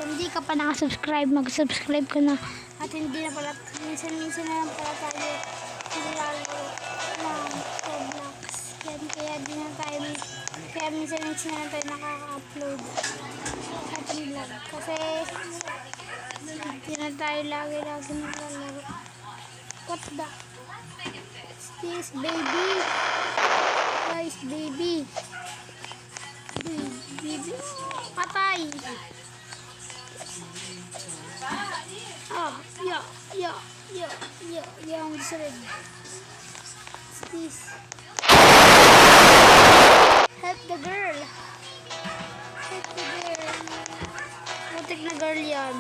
hindi ka pa nakasubscribe, mag-subscribe ka na. At hindi na pala, minsan-minsan na lang pala tayo nilalaro ng Roblox. Kaya di na tayo, kaya minsan-minsan na lang tayo nakaka-upload ating vlog. Kasi hindi na tayo lagi-lagi nakalaro. What the? This baby? Guys, baby. Baby. Patay. Yeah, I'm sorry. What's this? Help the girl. Help the girl. Mutik na girl yan.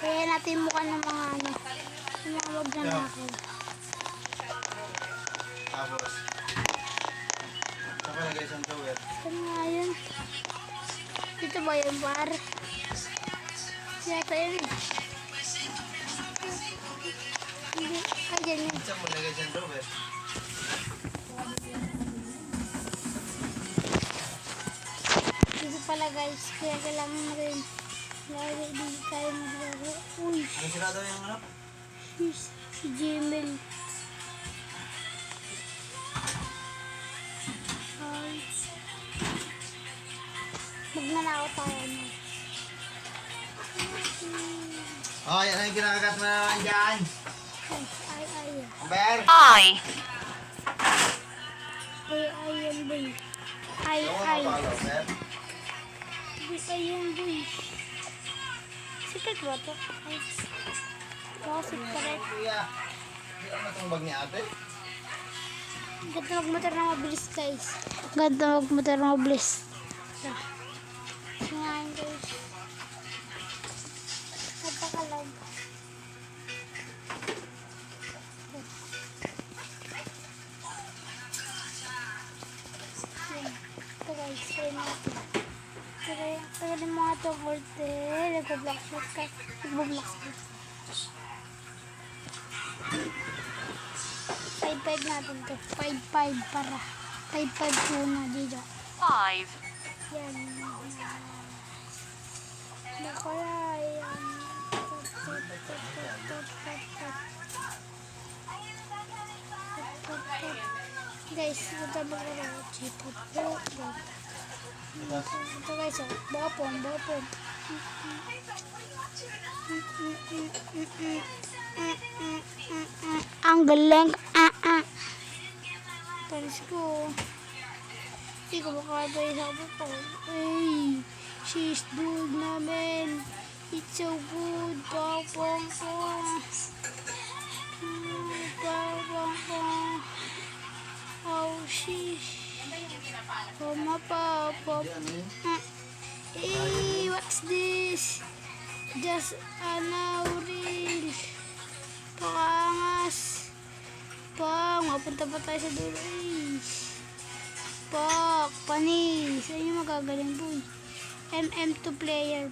Kaya natin mukha ng mga ano, ng mga magnanakaw. Tapos, saan ka nagay isang tower? Saan nga yun? Dito ba yun, par? Yata yun eh. Hindi, ay dyan yun. Saan mo nagay isang tower? Dito pala guys, kaya kailangan na rin. Lagi dito tayo maglaro. Uy, Ano sila daw yung ano? si Gmail. Magnanakaw tayo na. Oh, yan ang kinakagat mo naman dyan. Ay. Ber! I. Ay, yan boy. Ay. Ber? Ay, yan boy. Sikat ba ito? Ay. Oo, sikat. Kuya, hindi ako matong ni ate. Ganda magmotor na mabilis guys. Ganda magmotor na mabilis. Ngayon guys. Napakalag. Ito guys, try natin. Tagal yung mga itong orte. Nag-block shot ka. Nag-block shot. 5-5 natin to. 5-5 para. 5-5 muna dito. 5. Yan. Bakala yan. Guys, ito maglaro. Ito guys, bopong. Ang galing. Paris ko. Hindi ko makakabay sa po. Ay, she's good namin. It's so good. Bopong. Oh, sheesh. Oh, mapapop. Hey, what's this? Just an auril. Pakangas. Mapunta pa tayo sa dulo. Panis. Ayun yung magagaling boy. MM2 player.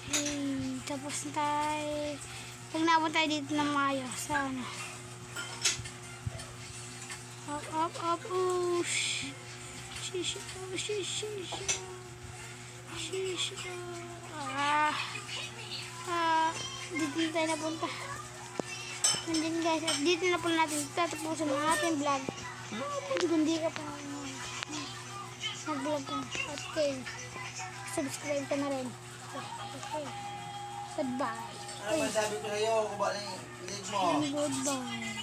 Hey, tapos na tayo. Pag naabot tayo dito ng mayo. Sana. Up. Oh, shish. Dito na tayo napunta. Nandun guys, at dito na po natin tatapusin ang ating vlog. Kung hindi ka pa nag-vlog ka. Okay. Subscribe ka na rin. Okay. Goodbye. Ano ba sabi ko sa'yo kung ba na yung mo? Goodbye.